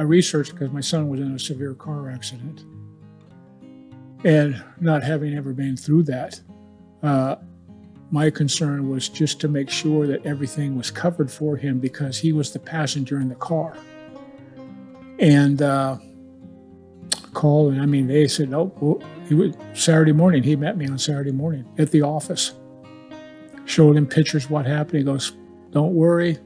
researched because my son was in a severe car accident. And not having ever been through that, my concern was just to make sure that everything was covered for him because he was the passenger in the car. And called, and I mean, they said, "Oh, well, he was Saturday morning." He met me on Saturday morning at the office. Showed him pictures of what happened. He goes, "Don't worry,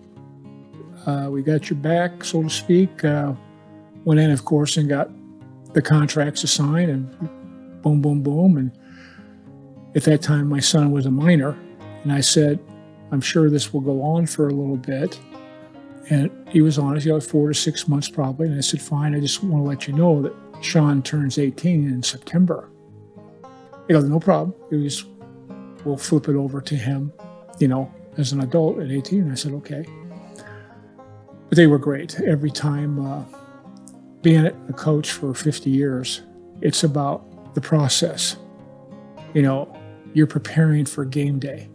we got your back, so to speak." Went in, of course, and got the contracts to sign, and boom, boom, boom. And at that time, my son was a minor, and I said, "I'm sure this will go on for a little bit." And he was honest, 4 to 6 months probably. And I said, "Fine, I just want to let you know that Sean turns 18 in September." He goes, "No problem. We'll flip it over to him, as an adult at 18. And I said, "Okay." But they were great. Every time, being a coach for 50 years, it's about the process. You're preparing for game day.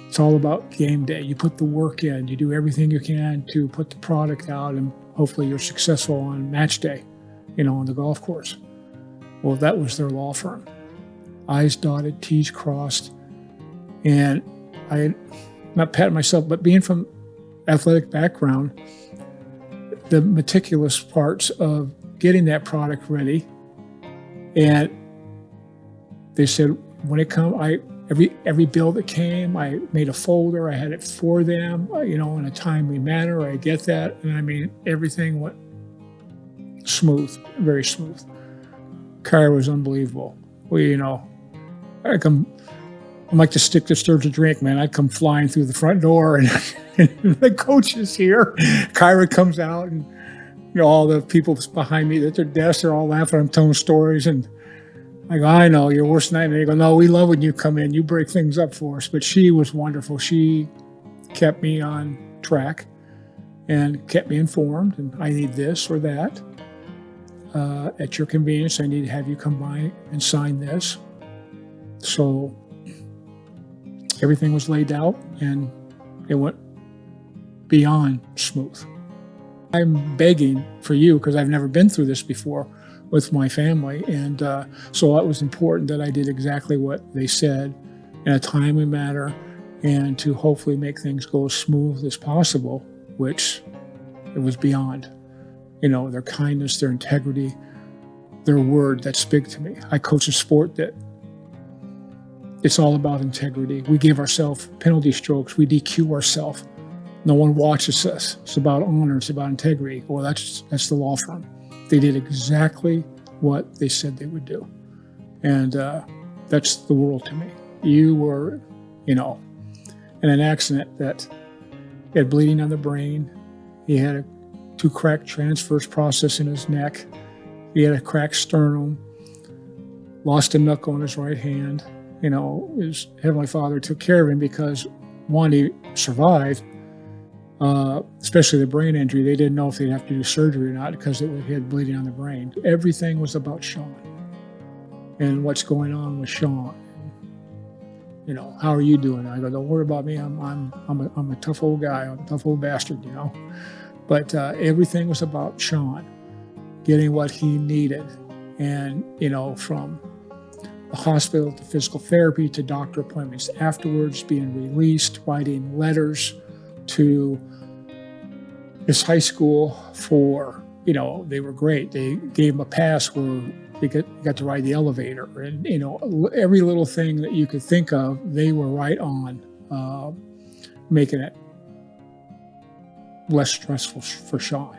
It's all about game day. You put the work in, you do everything you can to put the product out, and hopefully you're successful on match day, on the golf course. Well, that was their law firm. I's dotted, T's crossed. And I, not patting myself, but being from athletic background, the meticulous parts of getting that product ready. And they said, when it come, every bill that came, I made a folder. I had it for them, in a timely manner. I get that. And I mean, everything went smooth, very smooth. Car was unbelievable. I'm like to stick to stir to drink, man. I'd come flying through the front door, and, and the coach is here. Kyra comes out, and all the people behind me at their desks are all laughing. I'm telling stories, and I go, "I know, your worst nightmare." They go, "No, we love when you come in. You break things up for us." But she was wonderful. She kept me on track and kept me informed. And I need this or that. At your convenience, I need to have you come by and sign this. So everything was laid out, and it went beyond smooth. I'm begging for you, because I've never been through this before with my family, and so it was important that I did exactly what they said in a timely manner, and to hopefully make things go as smooth as possible, which it was beyond. Their kindness, their integrity, their word, that's big to me. I coach a sport that it's all about integrity. We give ourselves penalty strokes. We DQ ourselves. No one watches us. It's about honor. It's about integrity. Well, that's the law firm. They did exactly what they said they would do. And that's the world to me. You were, in an accident that he had bleeding on the brain. He had 2 cracked transverse process in his neck. He had a cracked sternum, lost a knuckle on his right hand. His Heavenly Father took care of him because, one, he survived, especially the brain injury. They didn't know if they'd have to do surgery or not because he had bleeding on the brain. Everything was about Sean and what's going on with Sean. How are you doing? I go, "Don't worry about me. I'm a tough old guy. I'm a tough old bastard, But everything was about Sean getting what he needed. And, from the hospital to physical therapy to doctor appointments afterwards, being released, writing letters to his high school for, they were great. They gave him a pass where they got to ride the elevator. And, every little thing that you could think of, they were right on, making it less stressful for Sean,